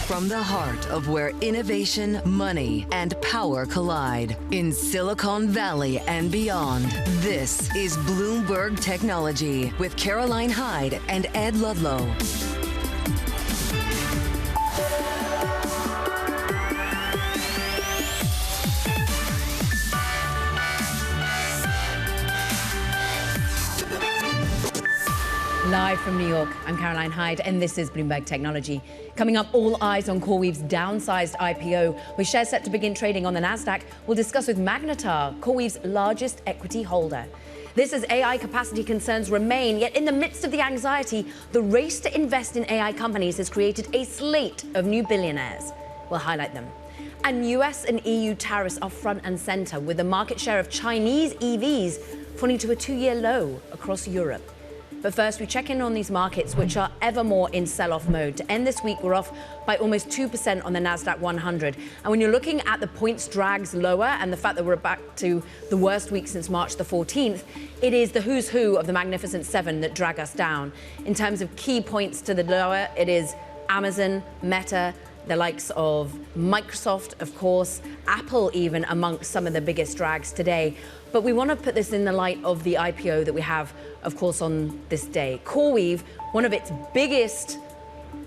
From the heart of where innovation, money, and power collide in Silicon Valley and beyond, this is Bloomberg Technology with Caroline Hyde and Ed Ludlow. Live from New York, I'm Caroline Hyde, and this is Bloomberg Technology. Coming up, all eyes on CoreWeave's downsized IPO, with shares set to begin trading on the Nasdaq. We'll discuss with Magnetar, CoreWeave's largest equity holder. This as AI capacity concerns remain, yet in the midst of the anxiety, the race to invest in AI companies has created a slate of new billionaires. We'll highlight them. And US and EU tariffs are front and center, with the market share of Chinese EVs falling to a 2-year low across Europe. But first, we check in on these markets, which are ever more in sell-off mode. To end this week, we're off by almost 2% on the Nasdaq 100. And when you're looking at the points drags lower and the fact that we're back to the worst week since March the 14th, it is the who's who of the Magnificent Seven that drag us down. In terms of key points to the lower, it is Amazon, Meta, the likes of Microsoft, of course, Apple even amongst some of the biggest drags today. But we want to put this in the light of the IPO that we have, of course, on this day. CoreWeave, one of its biggest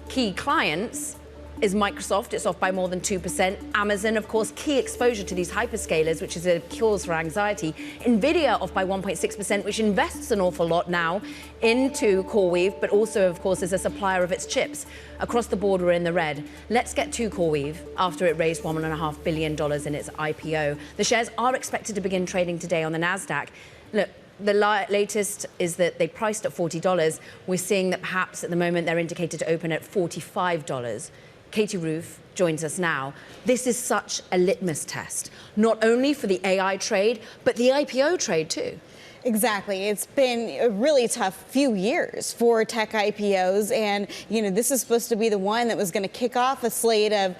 key clients, is Microsoft. It's off by more than 2%. Amazon, of course, key exposure to these hyperscalers, which is a cause for anxiety. Nvidia off by 1.6%, which invests an awful lot now into CoreWeave, but also, of course, is a supplier of its chips. Across the board, we're in the red. Let's get to CoreWeave after it raised $1.5 billion in its IPO. The shares are expected to begin trading today on the Nasdaq. Look, the latest is that they priced at $40. We're seeing that perhaps at the moment they're indicated to open at $45. Katie Roof joins us now. This is such a litmus test, not only for the AI trade, but the IPO trade too. Exactly. It's been a really tough few years for tech IPOs. And, this is supposed to be the one that was going to kick off a slate of,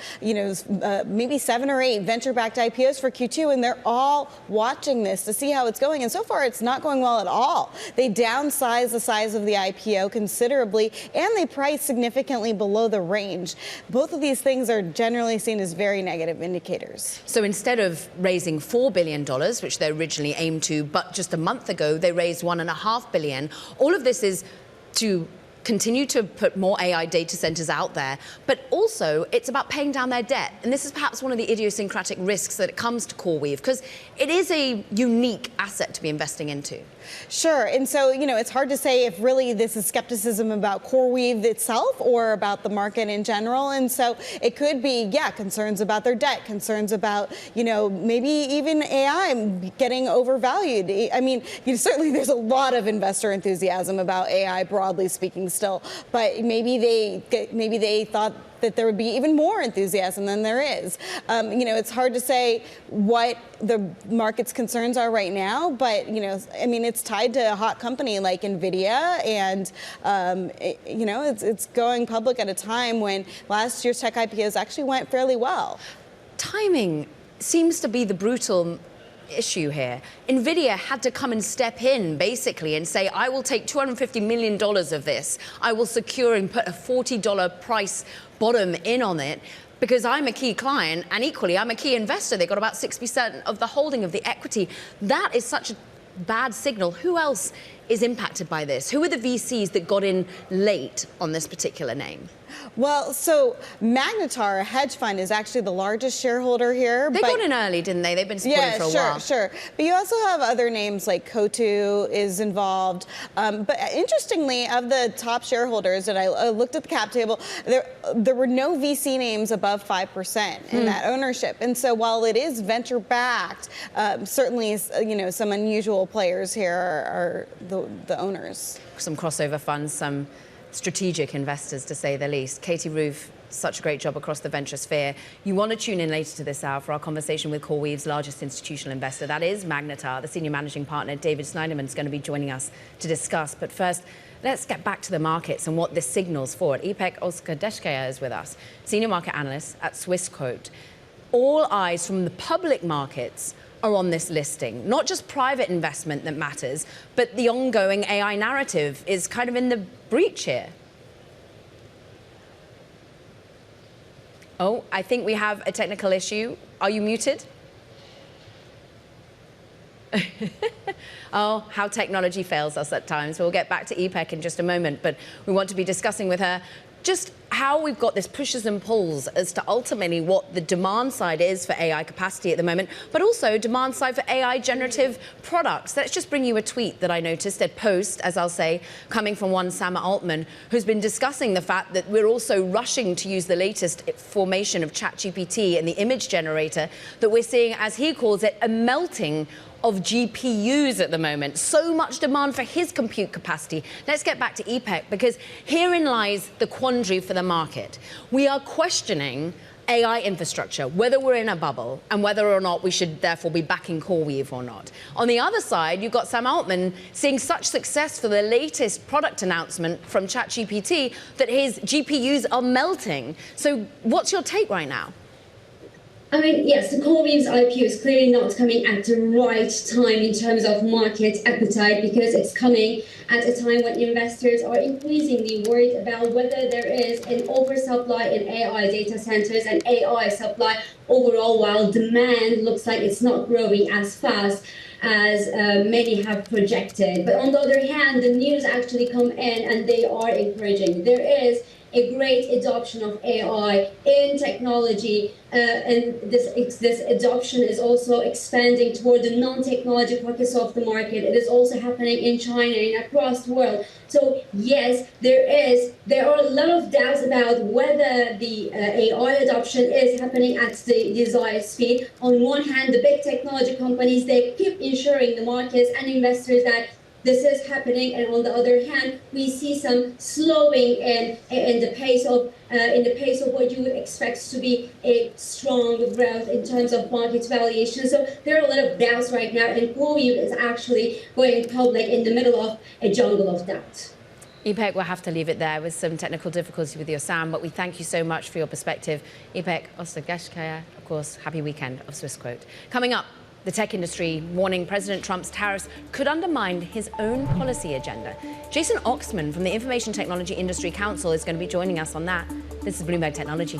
maybe 7 or 8 venture-backed IPOs for Q2. And they're all watching this to see how it's going. And so far, it's not going well at all. They downsized the size of the IPO considerably, and they priced significantly below the range. Both of these things are generally seen as very negative indicators. So instead of raising $4 billion, which they originally aimed to, but just a month ago, they raised $1.5 billion. All of this is to continue to put more AI data centers out there, but also it's about paying down their debt. And this is perhaps one of the idiosyncratic risks that it comes to CoreWeave, because it is a unique asset to be investing into. Sure. And so, it's hard to say if really this is skepticism about CoreWeave itself or about the market in general. And so it could be, concerns about their debt, concerns about, maybe even AI getting overvalued. I mean, certainly there's a lot of investor enthusiasm about AI, broadly speaking, still. But maybe they thought that there would be even more enthusiasm than there is. It's hard to say what the market's concerns are right now, but, it's tied to a hot company like Nvidia, and, it's going public at a time when last year's tech IPOs actually went fairly well. Timing seems to be the brutal issue here. Nvidia had to come and step in basically and say, I will take $250 million of this. I will secure and put a $40 price bottom in on it because I'm a key client, and equally I'm a key investor. They got about 60% of the holding of the equity. That is such a bad signal. Who else is impacted by this? Who are the VCs that got in late on this particular name? Well, so Magnetar, a hedge fund, is actually the largest shareholder here. They got in early, didn't they? They've been supporting for a while. Sure. But you also have other names like Cotu is involved. But interestingly, of the top shareholders, and I looked at the cap table, there were no VC names above 5% in that ownership. And so while it is venture-backed, certainly, some unusual players here are the owners. Some crossover funds, some strategic investors, to say the least. Katie Roof, such a great job across the venture sphere. You want to tune in later to this hour for our conversation with CoreWeave's largest institutional investor. That is Magnetar. The senior managing partner, David Snyderman, is going to be joining us to discuss. But first, let's get back to the markets and what this signals for it. Ipek Oskadeshkaya is with us, senior market analyst at Swissquote. All eyes from the public markets are on this listing. Not just private investment that matters, but the ongoing AI narrative is kind of in the breach here. Oh, I think we have a technical issue. Are you muted? Oh, how technology fails us at times. We'll get back to IPEC in just a moment, but we want to be discussing with her just how we've got this pushes and pulls as to ultimately what the demand side is for AI capacity at the moment, but also demand side for AI generative products. Let's just bring you a tweet that I noticed, a post, as I'll say, coming from one Sam Altman, who's been discussing the fact that we're also rushing to use the latest formation of ChatGPT and the image generator, that we're seeing, as he calls it, a melting of GPUs at the moment. So much demand for his compute capacity. Let's get back to IPEC, because herein lies the quandary for the market. We are questioning AI infrastructure, whether we're in a bubble and whether or not we should therefore be backing CoreWeave or not. On the other side, you've got Sam Altman seeing such success for the latest product announcement from ChatGPT that his GPUs are melting. So what's your take right now? I mean, yes, the CoreWeave's IPO is clearly not coming at the right time in terms of market appetite, because it's coming at a time when investors are increasingly worried about whether there is an oversupply in AI data centers and AI supply overall, while demand looks like it's not growing as fast as many have projected. But on the other hand, the news actually come in and they are encouraging. There is a great adoption of AI in technology, and this adoption is also expanding toward the non-technology pockets of the market. It is also happening in China and across the world. So yes, there are a lot of doubts about whether the AI adoption is happening at the desired speed. On one hand, the big technology companies, they keep ensuring the markets and investors that this is happening, and on the other hand, we see some slowing in the pace of what you would expect to be a strong growth in terms of market valuation. So there are a lot of doubts right now, and CoreWeave is actually going public in the middle of a jungle of doubt. IPEC, we'll have to leave it there with some technical difficulty with your sound, but we thank you so much for your perspective. IPEC, Ostagashkaya, of course, happy weekend of Swissquote. Coming up, the tech industry warning President Trump's tariffs could undermine his own policy agenda. Jason Oxman from the Information Technology Industry Council is going to be joining us on that. This is Bloomberg Technology.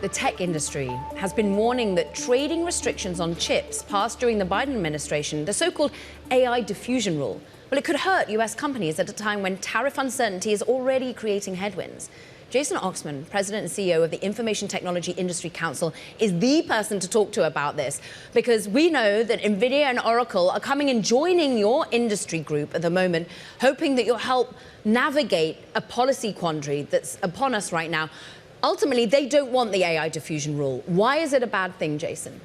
The tech industry has been warning that trading restrictions on chips passed during the Biden administration, the so-called AI diffusion rule, well, it could hurt U.S. companies at a time when tariff uncertainty is already creating headwinds. Jason Oxman, President and CEO of the Information Technology Industry Council, is the person to talk to about this, because we know that Nvidia and Oracle are coming and joining your industry group at the moment, hoping that you'll help navigate a policy quandary that's upon us right now. Ultimately, they don't want the AI diffusion rule. Why is it a bad thing, Jason?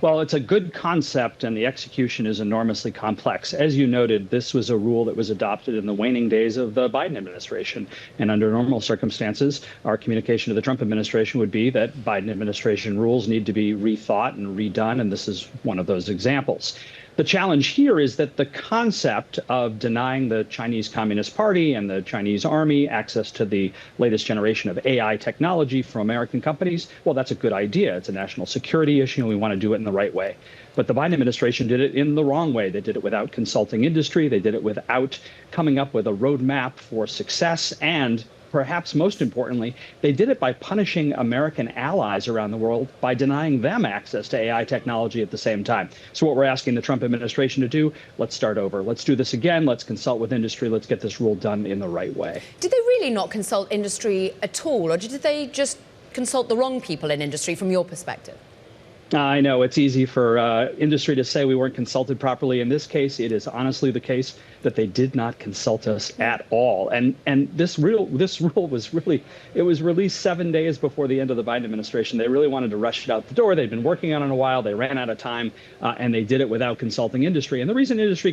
Well, it's a good concept, and the execution is enormously complex. As you noted, this was a rule that was adopted in the waning days of the Biden administration. And under normal circumstances, our communication to the Trump administration would be that Biden administration rules need to be rethought and redone, and this is one of those examples. The challenge here is that the concept of denying the Chinese Communist Party and the Chinese army access to the latest generation of AI technology from American companies, well, that's a good idea. It's a national security issue, and we want to do it in the right way. But the Biden administration did it in the wrong way. They did it without consulting industry. They did it without coming up with a roadmap for success, and perhaps most importantly, they did it by punishing American allies around the world by denying them access to AI technology at the same time. So what we're asking the Trump administration to do, let's start over. Let's do this again. Let's consult with industry. Let's get this rule done in the right way. Did they really not consult industry at all, or did they just consult the wrong people in industry from your perspective? I know it's easy for industry to say we weren't consulted properly. In this case, it is honestly the case that they did not consult us at all. And this rule was released 7 days before the end of the Biden administration. They really wanted to rush it out the door. They'd been working on it a while. They ran out of time, and they did it without consulting industry. And the reason industry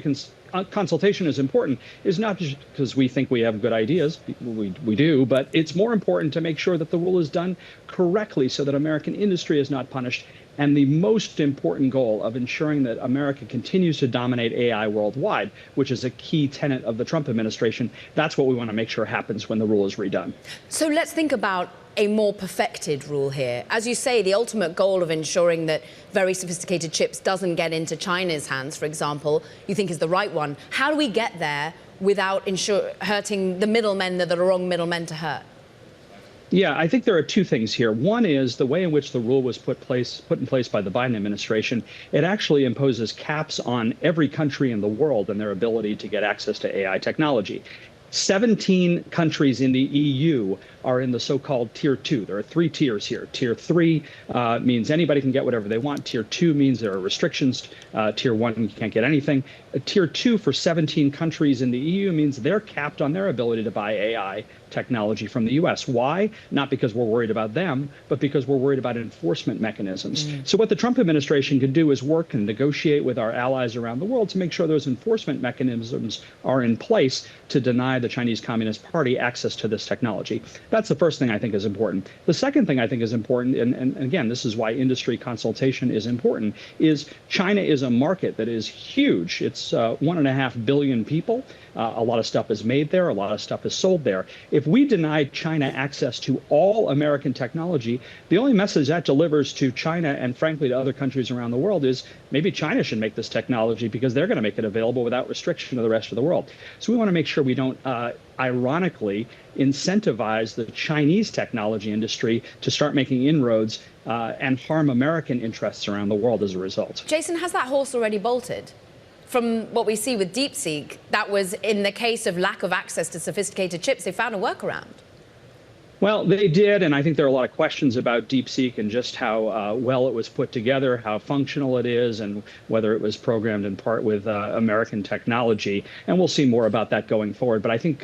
consultation is important is not just because we think we have good ideas, we do, but it's more important to make sure that the rule is done correctly so that American industry is not punished. And the most important goal of ensuring that America continues to dominate AI worldwide, which is a key tenet of the Trump administration, that's what we want to make sure happens when the rule is redone. So let's think about a more perfected rule here. As you say, the ultimate goal of ensuring that very sophisticated chips doesn't get into China's hands, for example, you think is the right one. How do we get there without hurting the middlemen that are the wrong middlemen to hurt? Yeah, I think there are two things here. One is the way in which the rule was put in place by the Biden administration. It actually imposes caps on every country in the world and their ability to get access to AI technology. 17 countries in the EU are in the so-called Tier 2. There are 3 tiers here. Tier 3 means anybody can get whatever they want. Tier 2 means there are restrictions. Tier 1, you can't get anything. Tier 2 for 17 countries in the EU means they're capped on their ability to buy AI technology from the U.S. Why? Not because we're worried about them, but because we're worried about enforcement mechanisms. So what the Trump administration can do is work and negotiate with our allies around the world to make sure those enforcement mechanisms are in place to deny the Chinese Communist Party access to this technology. That's the first thing I think is important. The second thing I think is important, and again, this is why industry consultation is important, is China is a market that is huge. It's 1.5 billion people. A lot of stuff is made there. A lot of stuff is sold there. If we deny China access to all American technology, the only message that delivers to China and frankly to other countries around the world is maybe China should make this technology because they're going to make it available without restriction to the rest of the world. So we want to make sure we don't ironically incentivize the Chinese technology industry to start making inroads and harm American interests around the world as a result. Jason, has that horse already bolted? From what we see with DeepSeek, that was in the case of lack of access to sophisticated chips, they found a workaround. Well, they did, and I think there are a lot of questions about DeepSeek and just how well it was put together, how functional it is, and whether it was programmed in part with American technology. And we'll see more about that going forward. But I think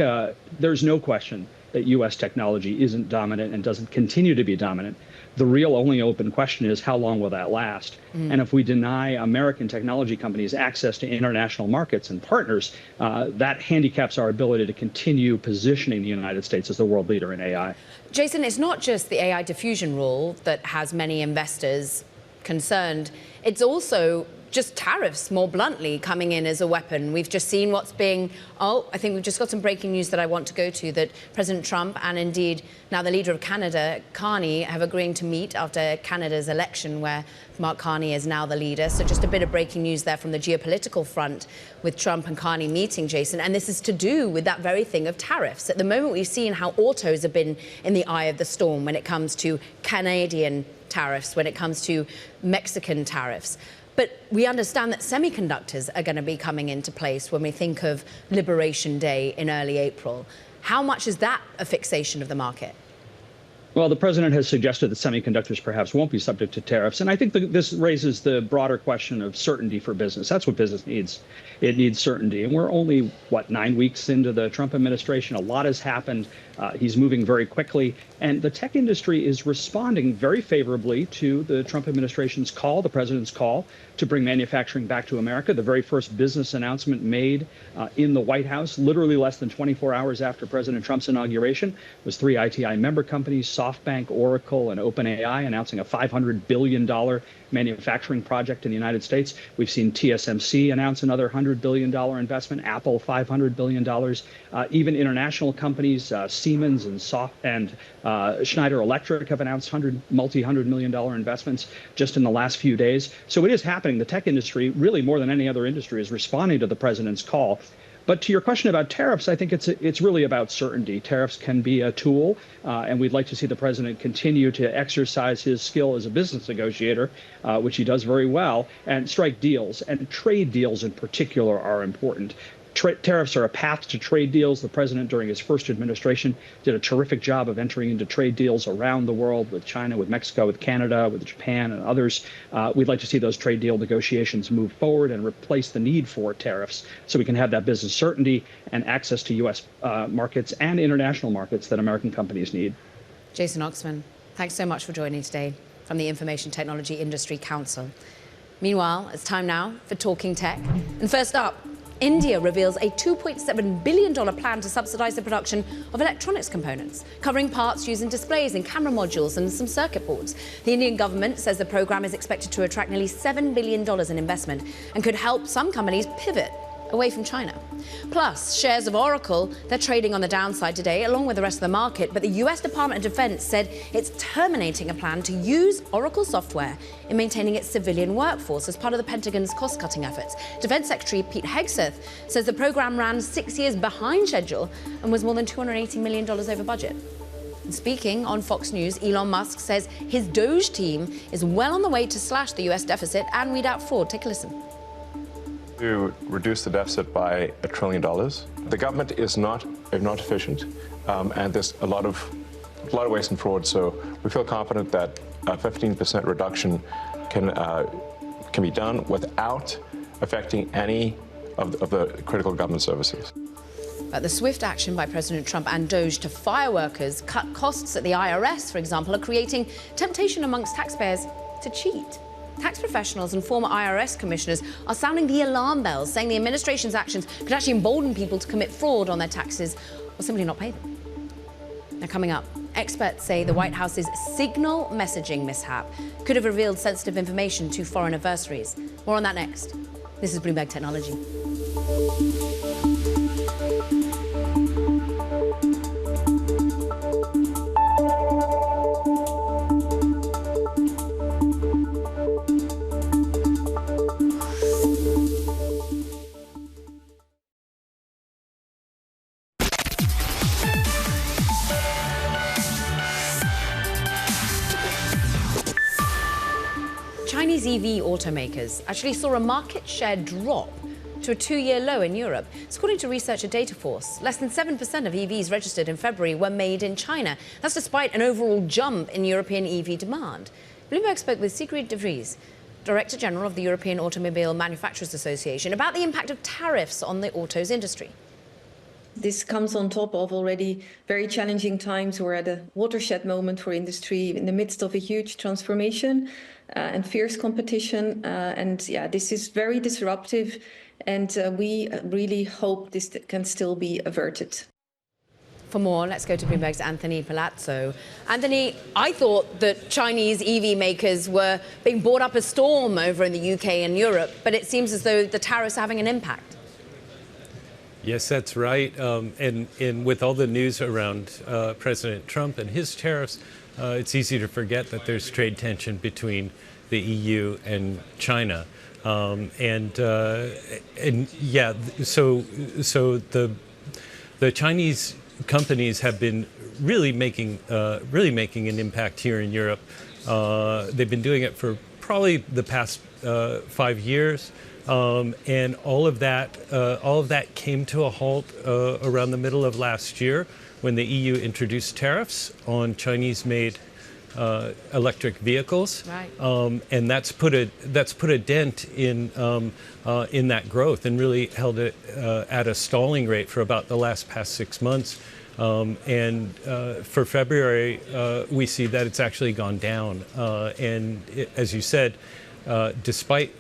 there's no question that U.S. technology isn't dominant and doesn't continue to be dominant. The real only open question is how long will that last? And if we deny American technology companies access to international markets and partners, that handicaps our ability to continue positioning the United States as the world leader in AI. Jason, it's not just the AI diffusion rule that has many investors concerned. It's also just tariffs, more bluntly, coming in as a weapon. We've just seen what's being, I think we've just got some breaking news that I want to go to, that President Trump and indeed now the leader of Canada, Carney, have agreed to meet after Canada's election where Mark Carney is now the leader. So just a bit of breaking news there from the geopolitical front with Trump and Carney meeting, Jason. And this is to do with that very thing of tariffs. At the moment, we've seen how autos have been in the eye of the storm when it comes to Canadian tariffs, when it comes to Mexican tariffs. But we understand that semiconductors are going to be coming into place when we think of Liberation Day in early April. How much is that a fixation of the market? Well, the president has suggested that semiconductors perhaps won't be subject to tariffs. And I think this raises the broader question of certainty for business. That's what business needs. It needs certainty. And we're only, 9 weeks into the Trump administration. A lot has happened. He's moving very quickly. And the tech industry is responding very favorably to the Trump administration's call, the president's call, to bring manufacturing back to America. The very first business announcement made in the White House, literally less than 24 hours after President Trump's inauguration, was 3 ITI member companies, SoftBank, Oracle, and OpenAI, announcing a $500 billion manufacturing project in the United States. We've seen TSMC announce another $100 billion investment, Apple $500 billion. Even international companies, Siemens and Schneider Electric have announced multi-hundred million dollar investments just in the last few days. So it is happening. The tech industry, really more than any other industry, is responding to the president's call. But to your question about tariffs, I think it's really about certainty. Tariffs can be a tool, and we'd like to see the president continue to exercise his skill as a business negotiator, which he does very well, and strike deals. And trade deals in particular are important. Tariffs are a path to trade deals. The president, during his first administration, did a terrific job of entering into trade deals around the world with China, with Mexico, with Canada, with Japan, and others. We'd like to see those trade deal negotiations move forward and replace the need for tariffs so we can have that business certainty and access to U.S. Markets and international markets that American companies need. Jason Oxman, thanks so much for joining today from the Information Technology Industry Council. Meanwhile, it's time now for Talking Tech. And first up, India reveals a $2.7 billion plan to subsidize the production of electronics components, covering parts used in displays and camera modules and some circuit boards. The Indian government says the program is expected to attract nearly $7 billion in investment and could help some companies pivot away from China. Plus, shares of Oracle, they're trading on the downside today, along with the rest of the market. But the US Department of Defense said it's terminating a plan to use Oracle software in maintaining its civilian workforce as part of the Pentagon's cost-cutting efforts. Defense Secretary Pete Hegseth says the program ran 6 years behind schedule and was more than $280 million over budget. And speaking on Fox News, Elon Musk says his Doge team is well on the way to slash the US deficit and weed out fraud. Take a listen. To reduce the deficit by $1 trillion. The government is not efficient, and there's a lot of waste and fraud. So we feel confident that a 15% reduction can be done without affecting any of the critical government services. But the swift action by President Trump and Doge to fire workers, cut costs at the IRS, for example, are creating temptation amongst taxpayers to cheat. Tax professionals and former IRS commissioners are sounding the alarm bells, saying the administration's actions could actually embolden people to commit fraud on their taxes or simply not pay them. Now, coming up, experts say the White House's signal messaging mishap could have revealed sensitive information to foreign adversaries. More on that next. This is Bloomberg Technology. Chinese EV automakers actually saw a market share drop to a 2-year low in Europe. It's according to researcher Dataforce. Less than 7% of EVs registered in February were made in China. That's despite an overall jump in European EV demand. Bloomberg spoke with Sigrid de Vries, Director General of the European Automobile Manufacturers Association, about the impact of tariffs on the autos industry. This comes on top of already very challenging times. We're at a watershed moment for industry in the midst of a huge transformation and fierce competition. This is very disruptive, and we really hope this can still be averted. For more, let's go to Bloomberg's Anthony Palazzo. Anthony, I thought that Chinese EV makers were being brought up a storm over in the UK and Europe, but it seems as though the tariffs are having an impact. Yes, that's right. And with all the news around President Trump and his tariffs, it's easy to forget that there's trade tension between the EU and China. So the Chinese companies have been really making an impact here in Europe. They've been doing it for probably the past 5 years. And all of that came to a halt around the middle of last year when the EU introduced tariffs on Chinese-made electric vehicles, right. And that's put a dent in that growth and really held it at a stalling rate for about the past 6 months. For February, we see that it's actually gone down. As you said, despite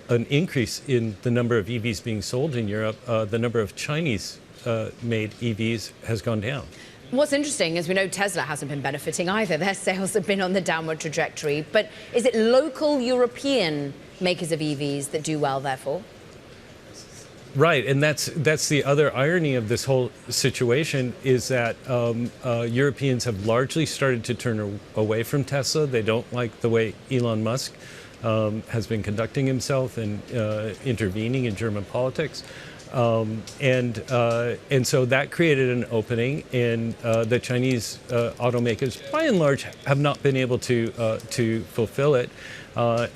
an increase in the number of EVs being sold in Europe, the number of Chinese-made EVs has gone down. What's interesting is we know Tesla hasn't been benefiting either. Their sales have been on the downward trajectory. But is it local European makers of EVs that do well, therefore? Right, and that's the other irony of this whole situation is that Europeans have largely started to turn away from Tesla. They don't like the way Elon Musk has been conducting himself and intervening in German politics. And so that created an opening, and the Chinese automakers, by and large, have not been able to fulfill it. At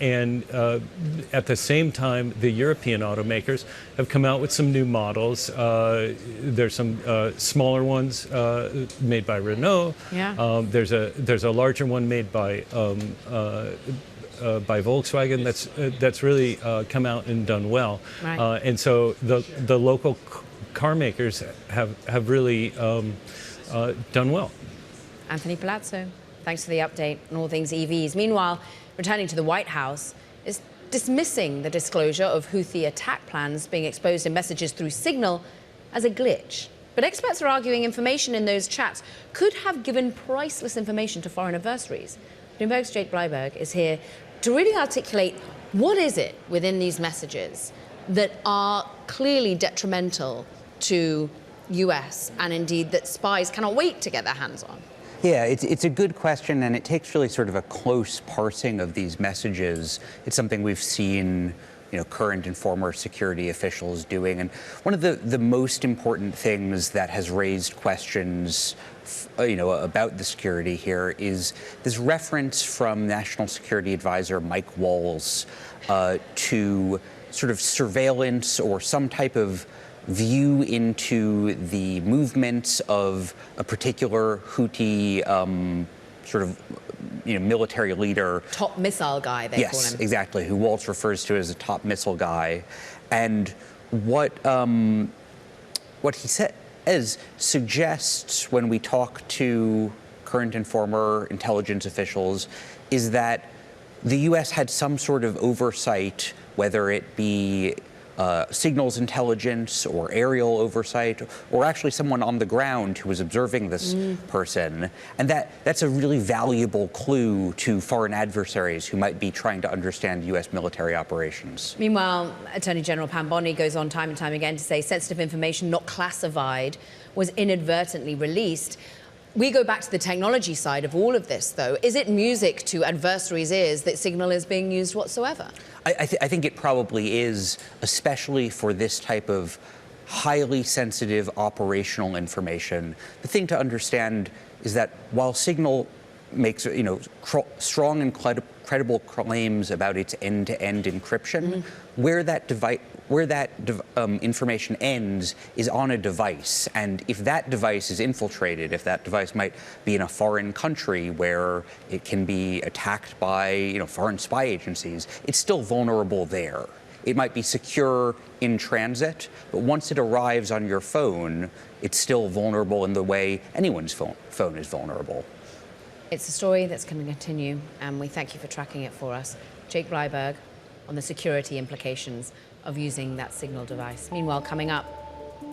the same time, the European automakers have come out with some new models. There's some smaller ones made by Renault. Yeah. There's a larger one made by Volkswagen that's really come out and done well. Right. And so the local car makers have really done well. Anthony Palazzo, thanks for the update on all things EVs. Meanwhile, returning to the White House, is dismissing the disclosure of Houthi attack plans being exposed in messages through Signal as a glitch. But experts are arguing information in those chats could have given priceless information to foreign adversaries. Bloomberg's Jake Bleiberg is here to really articulate what is it within these messages that are clearly detrimental to US and indeed that spies cannot wait to get their hands on. Yeah, it's a good question, and it takes really sort of a close parsing of these messages. It's something we've seen, current and former security officials doing. And one of the most important things that has raised questions, about the security here is this reference from National Security Advisor Mike Walls to sort of surveillance or some type of view into the movements of a particular Houthi military leader. Top missile guy, they call him. Yes, exactly, who Waltz refers to as a top missile guy. And what he says suggests when we talk to current and former intelligence officials is that the U.S. had some sort of oversight, whether it be signals intelligence or aerial oversight, or actually someone on the ground who was observing this person. And that's a really valuable clue to foreign adversaries who might be trying to understand U.S. military operations. Meanwhile, Attorney General Pam Bondi goes on time and time again to say sensitive information not classified was inadvertently released. We go back to the technology side of all of this, though. Is it music to adversaries' ears that Signal is being used whatsoever? I think it probably is, especially for this type of highly sensitive operational information. The thing to understand is that while Signal makes strong and credible claims about its end-to-end encryption, where that information ends is on a device. And if that device is infiltrated, if that device might be in a foreign country where it can be attacked by foreign spy agencies, it's still vulnerable there. It might be secure in transit, but once it arrives on your phone, it's still vulnerable in the way anyone's phone is vulnerable. It's a story that's going to continue, and we thank you for tracking it for us. Jake Bleiberg on the security implications of using that Signal device. Meanwhile, coming up,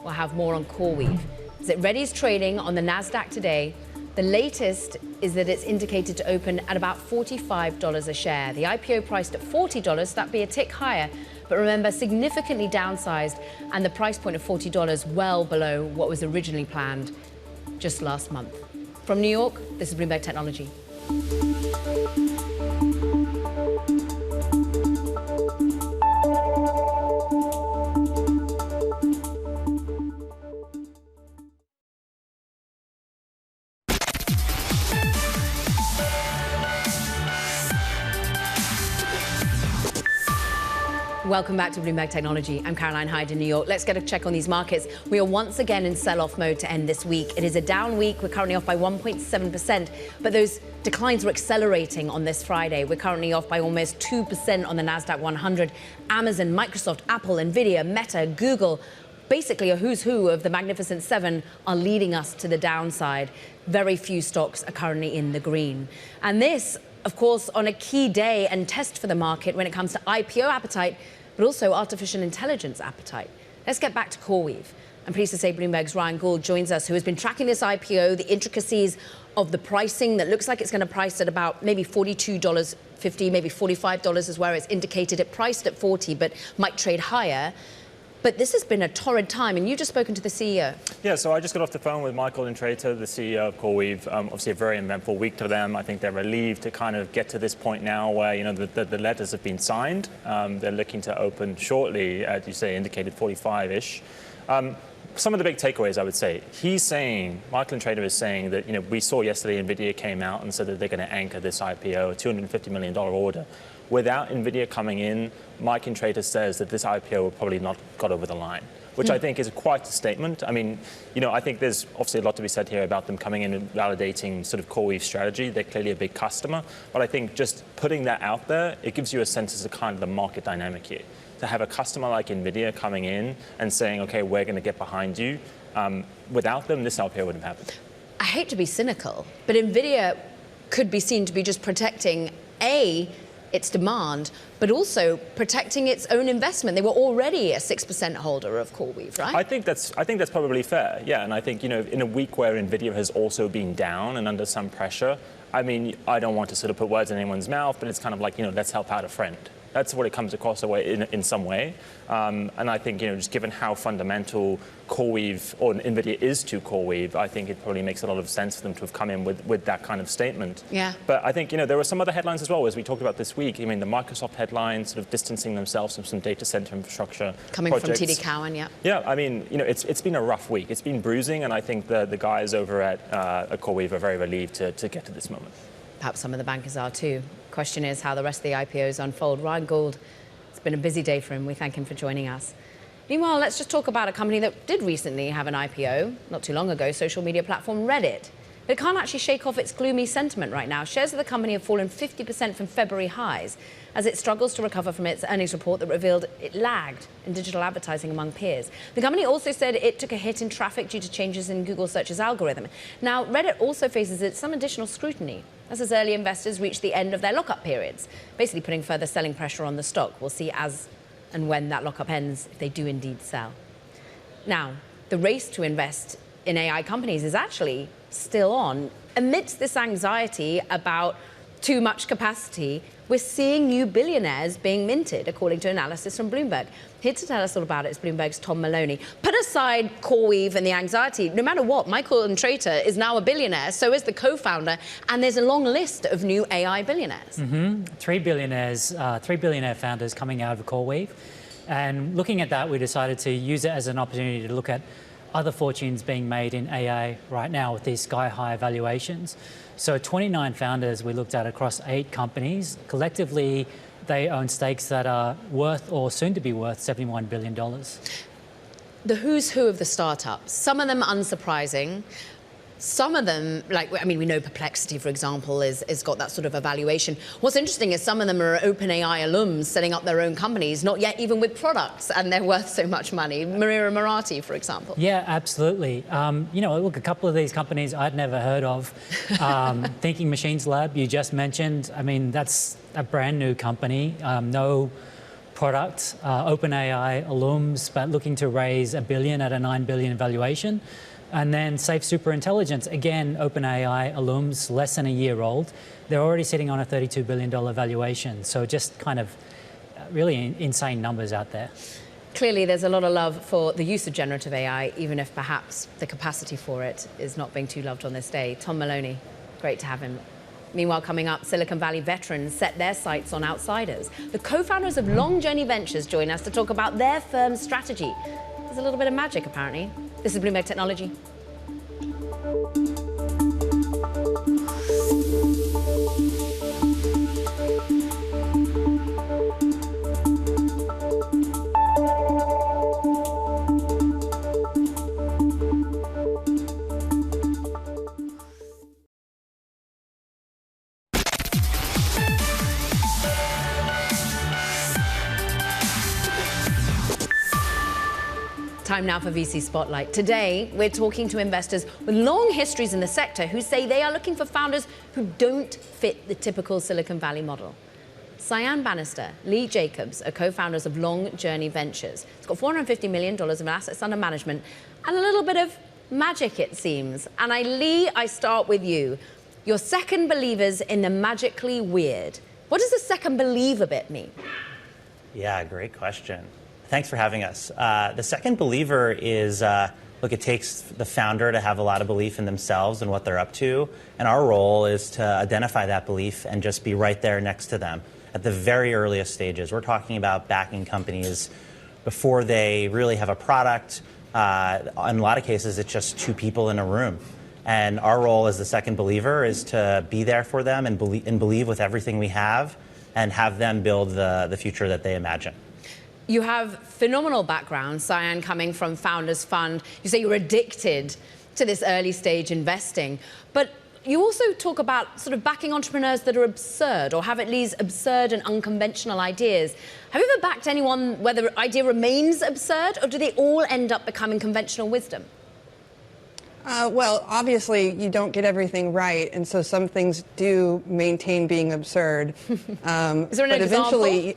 we'll have more on CoreWeave. As it readies trading on the NASDAQ today, the latest is that it's indicated to open at about $45 a share. The IPO priced at $40, that'd be a tick higher. But remember, significantly downsized, and the price point of $40 well below what was originally planned just last month. From New York, this is Bloomberg Technology. Welcome back to Bloomberg Technology. I'm Caroline Hyde in New York. Let's get a check on these markets. We are once again in sell-off mode to end this week. It is a down week. We're currently off by 1.7%, but those declines were accelerating on this Friday. We're currently off by almost 2% on the NASDAQ 100. Amazon, Microsoft, Apple, Nvidia, Meta, Google, basically a who's who of the Magnificent Seven are leading us to the downside. Very few stocks are currently in the green. And this, of course, on a key day and test for the market when it comes to IPO appetite, but also artificial intelligence appetite. Let's get back to CoreWeave. I'm pleased to say Bloomberg's Ryan Gould joins us, who has been tracking this IPO, the intricacies of the pricing that looks like it's going to price at about maybe $42.50, maybe $45 is where it's indicated. It priced at $40, but might trade higher. But this has been a torrid time, and you've just spoken to the CEO. Yeah, so I just got off the phone with Michael Intrater, the CEO of CoreWeave. Obviously, a very eventful week to them. I think they're relieved to kind of get to this point now where the letters have been signed. They're looking to open shortly, as you say, indicated 45-ish. Some of the big takeaways, I would say, Michael Intrater is saying that we saw yesterday Nvidia came out and said that they're going to anchor this IPO, a $250 million order. Without Nvidia coming in, Mike Intrater says that this IPO will probably not got over the line, which I think is quite a statement. I mean, I think there's obviously a lot to be said here about them coming in and validating sort of CoreWeave's strategy. They're clearly a big customer, but I think just putting that out there, it gives you a sense as to kind of the market dynamic here. To have a customer like Nvidia coming in and saying, okay, we're going to get behind you. Without them, this IPO wouldn't have happened. I hate to be cynical, but Nvidia could be seen to be just protecting, A, its demand, but also protecting its own investment. They were already a 6% holder of CoreWeave, right? I think that's probably fair, yeah. And I think, you know, in a week where Nvidia has also been down and under some pressure, I mean, I don't want to sort of put words in anyone's mouth, but it's kind of like, you know, let's help out a friend. That's what it comes across in some way. And I think, you know, just given how fundamental CoreWeave or Nvidia is to CoreWeave, I think it probably makes a lot of sense for them to have come in with that kind of statement. Yeah. But I think, you know, there were some other headlines as well, as we talked about this week. I mean, the Microsoft headlines sort of distancing themselves from some data center infrastructure coming projects. From TD Cowen, yeah. Yeah, I mean, you know, it's been a rough week. It's been bruising, and I think the guys over at CoreWeave are very relieved to get to this moment. Perhaps some of the bankers are too. Question is how the rest of the IPOs unfold. Ryan Gould, it's been a busy day for him. We thank him for joining us. Meanwhile, let's just talk about a company that did recently have an IPO, not too long ago, social media platform Reddit. But it can't actually shake off its gloomy sentiment right now. Shares of the company have fallen 50% from February highs as it struggles to recover from its earnings report that revealed it lagged in digital advertising among peers. The company also said it took a hit in traffic due to changes in Google Search's algorithm. Now, Reddit also faces some additional scrutiny as early investors reach the end of their lockup periods, basically putting further selling pressure on the stock. We'll see as and when that lockup ends, if they do indeed sell. Now, the race to invest in AI companies is actually still on. Amidst this anxiety about too much capacity, we're seeing new billionaires being minted, according to analysis from Bloomberg. Here to tell us all about it is Bloomberg's Tom Maloney. Put aside CoreWeave and the anxiety, no matter what, Michael Intrator is now a billionaire, so is the co-founder, and there's a long list of new AI billionaires. Three billionaire founders coming out of CoreWeave. And looking at that, we decided to use it as an opportunity to look at other fortunes being made in AI right now with these sky-high valuations. So 29 founders we looked at across 8 companies. Collectively, they own stakes that are worth or soon to be worth $71 billion. The who's who of the startups, some of them unsurprising. Some of them, like, I mean, we know Perplexity, for example, is got that sort of evaluation. What's interesting is some of them are OpenAI alums setting up their own companies, not yet even with products, and they're worth so much money. Marira Marathi, for example. Yeah, absolutely. You know, look, a couple of these companies I'd never heard of. Thinking Machines Lab, you just mentioned, I mean, that's a brand new company, no product, OpenAI alums, but looking to raise $1 billion at a $9 billion valuation. And then Safe Superintelligence, again, OpenAI alums, less than a year old. They're already sitting on a $32 billion valuation. So just kind of really insane numbers out there. Clearly, there's a lot of love for the use of generative AI, even if perhaps the capacity for it is not being too loved on this day. Tom Maloney, great to have him. Meanwhile, coming up, Silicon Valley veterans set their sights on outsiders. The co-founders of Long Journey Ventures join us to talk about their firm's strategy. There's a little bit of magic, apparently. This is Bloomberg Technology. Time now for VC Spotlight. Today, we're talking to investors with long histories in the sector who say they are looking for founders who don't fit the typical Silicon Valley model. Cyan Banister, Lee Jacobs are co-founders of Long Journey Ventures. It's got $450 million of assets under management and a little bit of magic, it seems. And Lee, I start with you. You're second believers in the magically weird. What does the second believer bit mean? Yeah, great question. Thanks for having us. The second believer is, look, it takes the founder to have a lot of belief in themselves and what they're up to. And our role is to identify that belief and just be right there next to them at the very earliest stages. We're talking about backing companies before they really have a product. In a lot of cases, it's just 2 people in a room. And our role as the second believer is to be there for them and believe with everything we have and have them build the future that they imagine. You have phenomenal background, Cyan, coming from Founders Fund. You say you're addicted to this early stage investing, but you also talk about sort of backing entrepreneurs that are absurd or have at least absurd and unconventional ideas. Have you ever backed anyone where the idea remains absurd, or do they all end up becoming conventional wisdom? Well, obviously, you don't get everything right, and so some things do maintain being absurd. Is there an but example? Eventually,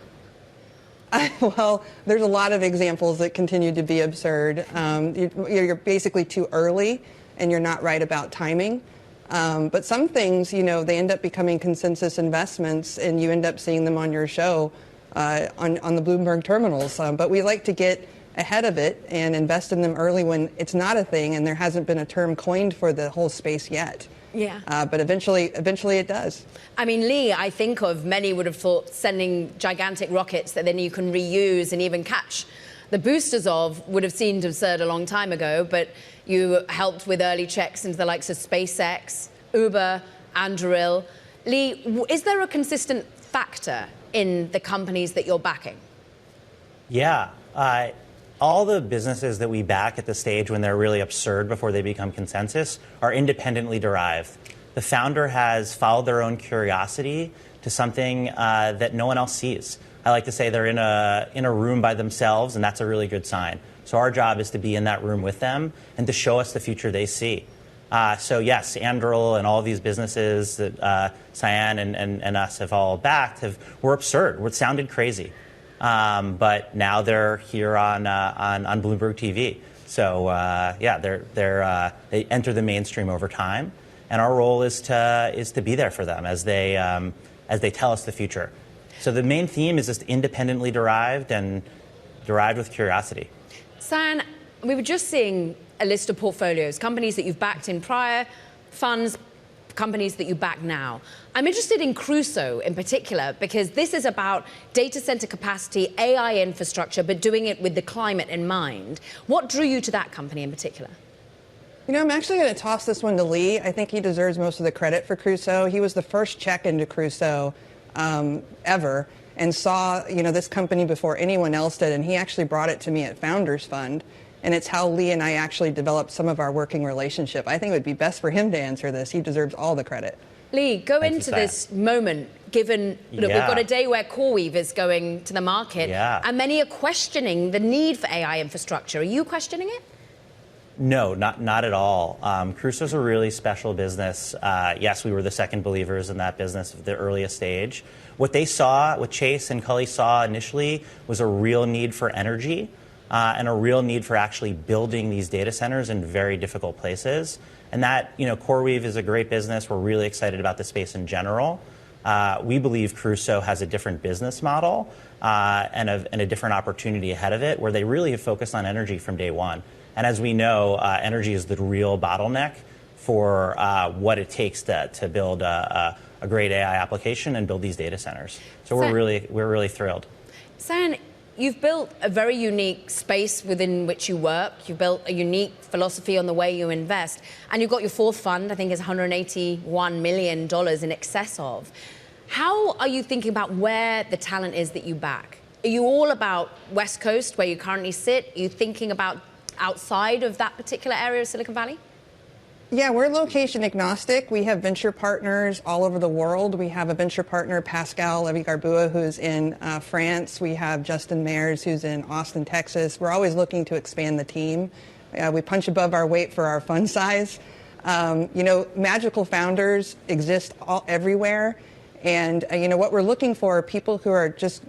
well, there's a lot of examples that continue to be absurd. You're basically too early, and you're not right about timing. But some things, they end up becoming consensus investments, and you end up seeing them on your show on the Bloomberg terminals. But we like to get ahead of it and invest in them early when it's not a thing and there hasn't been a term coined for the whole space yet. Yeah. But eventually it does. I mean, Lee, I think of many would have thought sending gigantic rockets that then you can reuse and even catch the boosters of would have seemed absurd a long time ago, but you helped with early checks into the likes of SpaceX, Uber, Anduril. Lee, is there a consistent factor in the companies that you're backing? Yeah. All the businesses that we back at the stage when they're really absurd before they become consensus are independently derived. The founder has followed their own curiosity to something that no one else sees. I like to say they're in a room by themselves, and that's a really good sign. So our job is to be in that room with them and to show us the future they see. So yes, Anduril and all of these businesses that Cyan and us have all backed were absurd. It sounded crazy. But now they're here on Bloomberg TV. So they enter the mainstream over time, and our role is to be there for them as they tell us the future. So the main theme is just independently derived and derived with curiosity. Cyan, we were just seeing a list of portfolios, companies that you've backed in prior funds, companies that you back now. I'm interested in Crusoe in particular because this is about data center capacity, AI infrastructure, but doing it with the climate in mind. What drew you to that company in particular? I'm actually going to toss this one to Lee. I think he deserves most of the credit for Crusoe. He was the first check into Crusoe ever and saw, this company before anyone else did, and he actually brought it to me at Founders Fund. And it's how Lee and I actually developed some of our working relationship. I think it would be best for him to answer this. He deserves all the credit. Lee, go into this moment, given that we've got a day where CoreWeave is going to the market, and many are questioning the need for AI infrastructure. Are you questioning it? No, not at all. Crusoe's a really special business. Yes, we were the second believers in that business at the earliest stage. What they saw, what Chase and Cully saw initially, was a real need for energy. And a real need for actually building these data centers in very difficult places. And that, CoreWeave is a great business. We're really excited about the space in general. We believe Crusoe has a different business model and a different opportunity ahead of it, where they really have focused on energy from day one. And as we know, energy is the real bottleneck for what it takes to build a great AI application and build these data centers. So we're really thrilled. Cyan, you've built a very unique space within which you work. You've built a unique philosophy on the way you invest. And you've got your fourth fund, I think is $181 million in excess of. How are you thinking about where the talent is that you back? Are you all about West Coast, where you currently sit? Are you thinking about outside of that particular area of Silicon Valley? Yeah, we're location agnostic. We have venture partners all over the world. We have a venture partner, Pascal Levy-Garbua, who's in France. We have Justin Mayers, who's in Austin, Texas. We're always looking to expand the team. We punch above our weight for our fund size. Magical founders exist everywhere. And, what we're looking for are people who are just,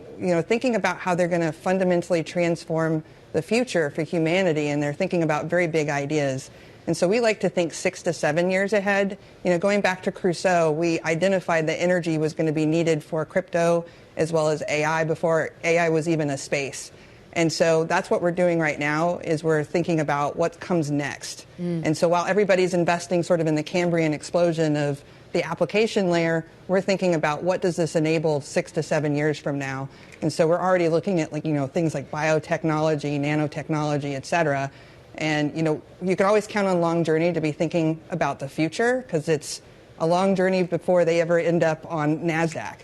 thinking about how they're going to fundamentally transform the future for humanity. And they're thinking about very big ideas. And so we like to think 6 to 7 years ahead. Going back to Crusoe, we identified that energy was going to be needed for crypto as well as AI before AI was even a space. And so that's what we're doing right now, is we're thinking about what comes next. And so while everybody's investing sort of in the Cambrian explosion of the application layer, we're thinking about what does this enable 6 to 7 years from now. And so we're already looking at things like biotechnology, nanotechnology, et cetera. And, you can always count on Long Journey to be thinking about the future, because it's a long journey before they ever end up on NASDAQ.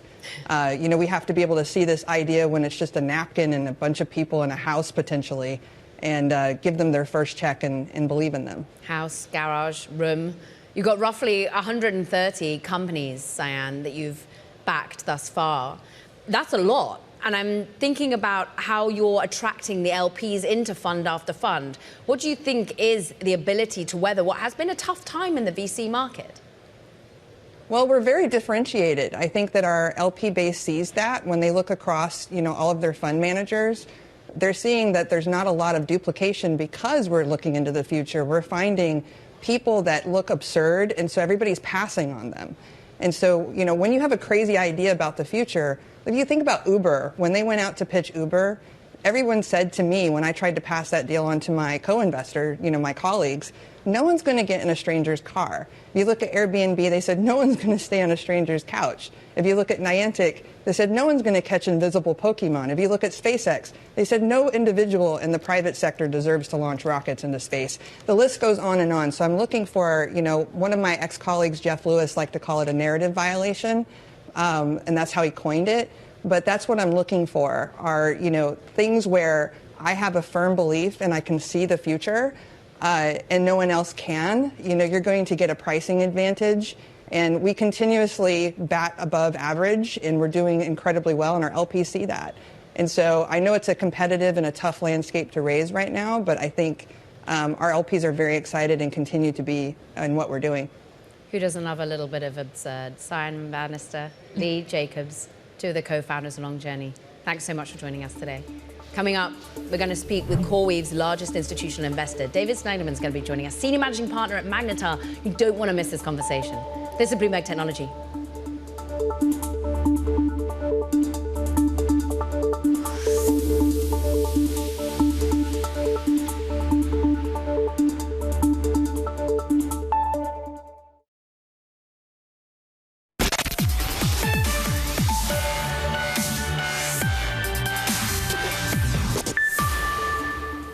We have to be able to see this idea when it's just a napkin and a bunch of people in a house potentially, and give them their first check and believe in them. House, garage, room. You've got roughly 130 companies, Cyan, that you've backed thus far. That's a lot. And I'm thinking about how you're attracting the LPs into fund after fund. What do you think is the ability to weather what has been a tough time in the VC market? Well, we're very differentiated. I think that our LP base sees that when they look across, all of their fund managers. They're seeing that there's not a lot of duplication because we're looking into the future. We're finding people that look absurd, and so everybody's passing on them. And so, when you have a crazy idea about the future, if you think about Uber, when they went out to pitch Uber, everyone said to me when I tried to pass that deal on to my co-investor, my colleagues, no one's going to get in a stranger's car. If you look at Airbnb, they said no one's going to stay on a stranger's couch. If you look at Niantic, they said no one's going to catch invisible Pokemon. If you look at SpaceX, they said no individual in the private sector deserves to launch rockets into space. The list goes on and on. So I'm looking for, one of my ex-colleagues, Jeff Lewis, liked to call it a narrative violation, and that's how he coined it. But that's what I'm looking for are, things where I have a firm belief and I can see the future, and no one else can. You're going to get a pricing advantage. And we continuously bat above average, and we're doing incredibly well, and our LPs see that. And so I know it's a competitive and a tough landscape to raise right now, but I think our LPs are very excited and continue to be in what we're doing. Who doesn't love a little bit of absurd? Cyan, Banister, Lee, Jacobs, two of the co-founders along Journey. Thanks so much for joining us today. Coming up, we're going to speak with CoreWeave's largest institutional investor. David Snyderman is going to be joining us, Senior Managing Partner at Magnetar. You don't want to miss this conversation. This is Bloomberg Technology.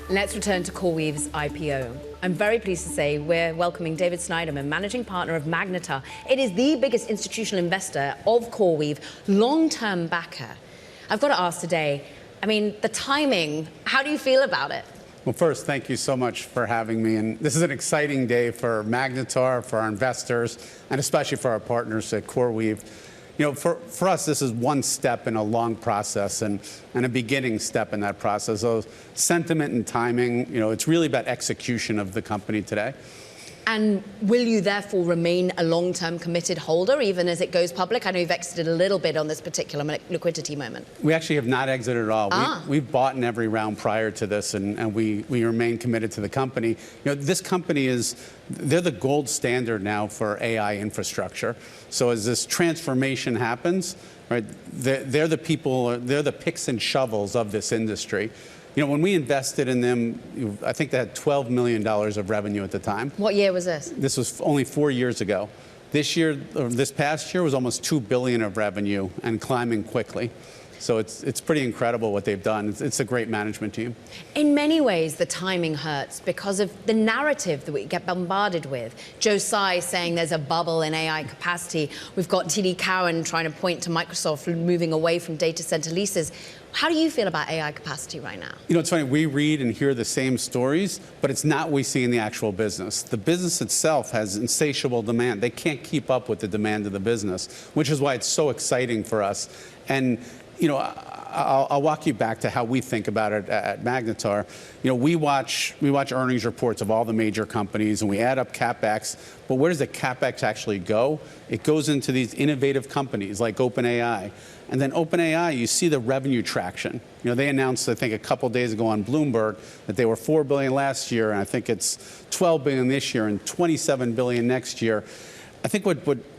Let's return to CoreWeave's IPO. I'm very pleased to say we're welcoming David Snyderman, Managing Partner of Magnetar. It is the biggest institutional investor of CoreWeave, long-term backer. I've got to ask today, the timing, how do you feel about it? Well, first, thank you so much for having me. And this is an exciting day for Magnetar, for our investors, and especially for our partners at CoreWeave. For us, this is one step in a long process and a beginning step in that process. So sentiment and timing, it's really about execution of the company today. And will you therefore remain a long-term committed holder even as it goes public? I know you've exited a little bit on this particular liquidity moment. We actually have not exited at all. We've bought in every round prior to this, and we remain committed to the company. This company they're the gold standard now for AI infrastructure. So as this transformation happens, right, they're the people, they're the picks and shovels of this industry. When we invested in them, I think they had $12 million of revenue at the time. What year was this? This was only 4 years ago. This past year was almost $2 billion of revenue and climbing quickly. So it's pretty incredible what they've done. It's a great management team. In many ways, the timing hurts because of the narrative that we get bombarded with. Joe Tsai saying there's a bubble in AI capacity. We've got TD Cowen trying to point to Microsoft moving away from data center leases. How do you feel about AI capacity right now? It's funny, we read and hear the same stories, but it's not what we see in the actual business. The business itself has insatiable demand. They can't keep up with the demand of the business, which is why it's so exciting for us. And I'll walk you back to how we think about it at Magnetar. We watch earnings reports of all the major companies, and we add up CapEx. But where does the CapEx actually go? It goes into these innovative companies like OpenAI. And then OpenAI, you see the revenue traction. They announced, I think, a couple days ago on Bloomberg that they were $4 billion last year, and I think it's $12 billion this year and $27 billion next year. I think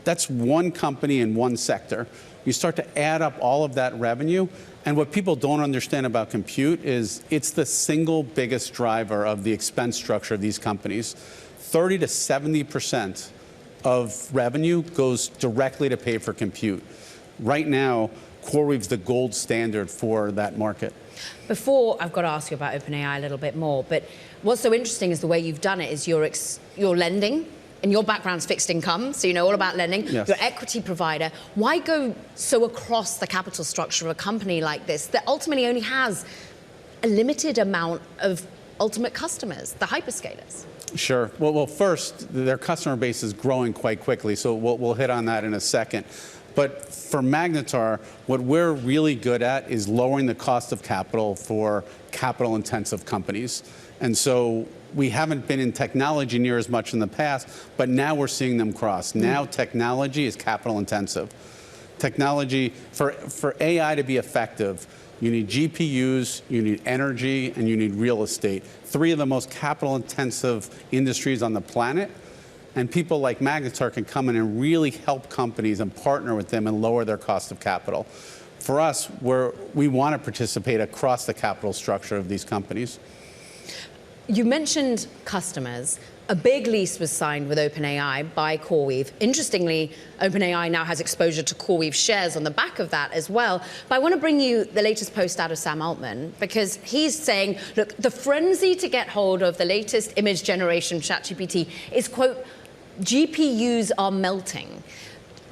that's one company in one sector. You start to add up all of that revenue, and what people don't understand about compute is it's the single biggest driver of the expense structure of these companies. 30 to 70% of revenue goes directly to pay for compute. Right now, CoreWeave's the gold standard for that market. Before, I've got to ask you about OpenAI a little bit more, but what's so interesting is the way you've done it is you're lending, and your background's fixed income, so you know all about lending. Yes. You're an equity provider. Why go so across the capital structure of a company like this that ultimately only has a limited amount of ultimate customers, the hyperscalers? Sure. Well, first, their customer base is growing quite quickly, so we'll hit on that in a second. But for Magnetar, what we're really good at is lowering the cost of capital for capital-intensive companies. And so we haven't been in technology near as much in the past, but now we're seeing them cross. Now technology is capital-intensive. Technology, for AI to be effective, you need GPUs, you need energy, and you need real estate. 3 of the most capital-intensive industries on the planet. And people like Magnetar can come in and really help companies and partner with them and lower their cost of capital. For us, we want to participate across the capital structure of these companies. You mentioned customers. A big lease was signed with OpenAI by CoreWeave. Interestingly, OpenAI now has exposure to CoreWeave shares on the back of that as well. But I want to bring you the latest post out of Sam Altman, because he's saying, look, the frenzy to get hold of the latest image generation ChatGPT is, quote, GPUs are melting.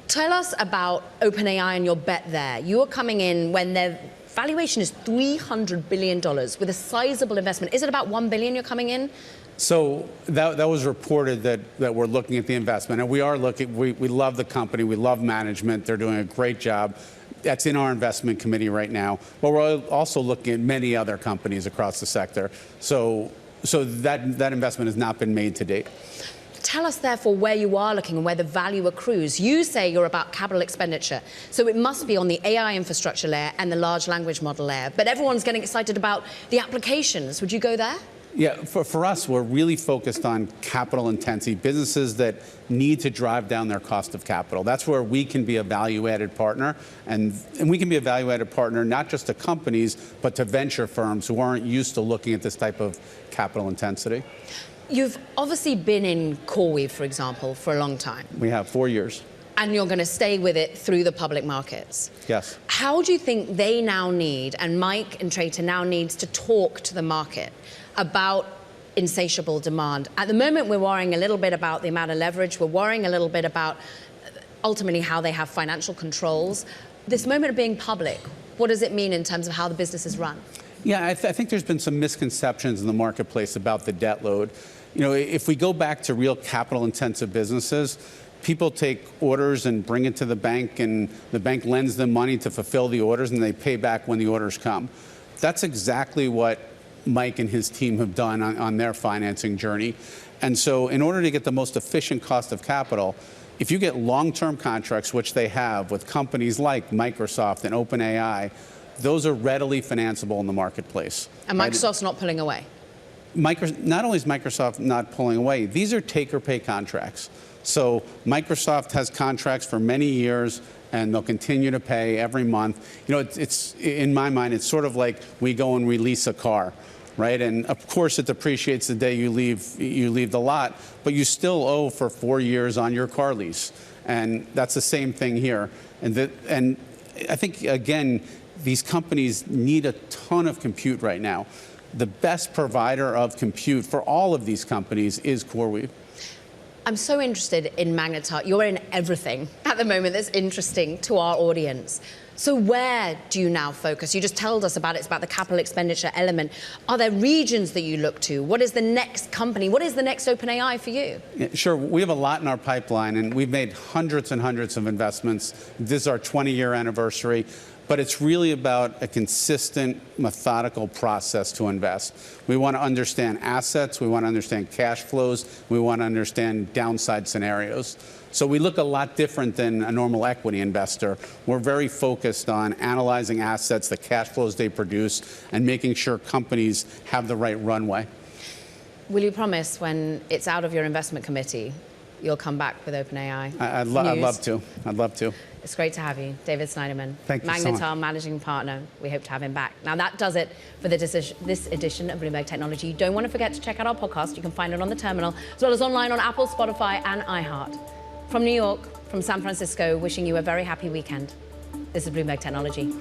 Tell us about OpenAI and your bet there. You are coming in when their valuation is $300 billion with a sizable investment. Is it about $1 billion you're coming in? So that was reported that we're looking at the investment, and we are looking. We love the company. We love management. They're doing a great job. That's in our investment committee right now. But we're also looking at many other companies across the sector. So that investment has not been made to date. Tell us, therefore, where you are looking and where the value accrues. You say you're about capital expenditure, so it must be on the AI infrastructure layer and the large language model layer. But everyone's getting excited about the applications. Would you go there? Yeah, for us, we're really focused on capital intensity, businesses that need to drive down their cost of capital. That's where we can be a value-added partner, and we can be a value-added partner not just to companies, but to venture firms who aren't used to looking at this type of capital intensity. You've obviously been in CoreWeave, for example, for a long time. We have 4 years. And you're going to stay with it through the public markets. Yes. How do you think they now need, and Mike and Trader now needs to talk to the market about insatiable demand? At the moment, we're worrying a little bit about the amount of leverage. We're worrying a little bit about ultimately how they have financial controls. This moment of being public, what does it mean in terms of how the business is run? Yeah, I think there's been some misconceptions in the marketplace about the debt load. You know, if we go back to real capital-intensive businesses, people take orders and bring it to the bank, and the bank lends them money to fulfill the orders, and they pay back when the orders come. That's exactly what Mike and his team have done on their financing journey. And so in order to get the most efficient cost of capital, if you get long-term contracts, which they have with companies like Microsoft and OpenAI, those are readily financeable in the marketplace. And Microsoft's not pulling away. Not only is Microsoft not pulling away, these are take-or-pay contracts. So Microsoft has contracts for many years, and they'll continue to pay every month. You know, it's in my mind, it's sort of like we go and release a car, right? And of course, it depreciates the day you leave the lot, but you still owe for 4 years on your car lease, and that's the same thing here. And I think again, these companies need a ton of compute right now. The best provider of compute for all of these companies is CoreWeave. I'm so interested in Magnetar. You're in everything at the moment that's interesting to our audience. So where do you now focus? You just told us about it's about the capital expenditure element. Are there regions that you look to? What is the next company? What is the next OpenAI for you? Yeah, sure. We have a lot in our pipeline, and we've made hundreds and hundreds of investments. This is our 20-year anniversary. But it's really about a consistent, methodical process to invest. We want to understand assets. We want to understand cash flows. We want to understand downside scenarios. So we look a lot different than a normal equity investor. We're very focused on analyzing assets, the cash flows they produce, and making sure companies have the right runway. Will you promise when it's out of your investment committee, you'll come back with OpenAI? I'd love to. I'd love to. It's great to have you, David Snyderman. Thank you so much. Magnetar Managing Partner. We hope to have him back. Now, that does it for this edition of Bloomberg Technology. You don't want to forget to check out our podcast. You can find it on the terminal, as well as online on Apple, Spotify, and iHeart. From New York, from San Francisco, wishing you a very happy weekend. This is Bloomberg Technology.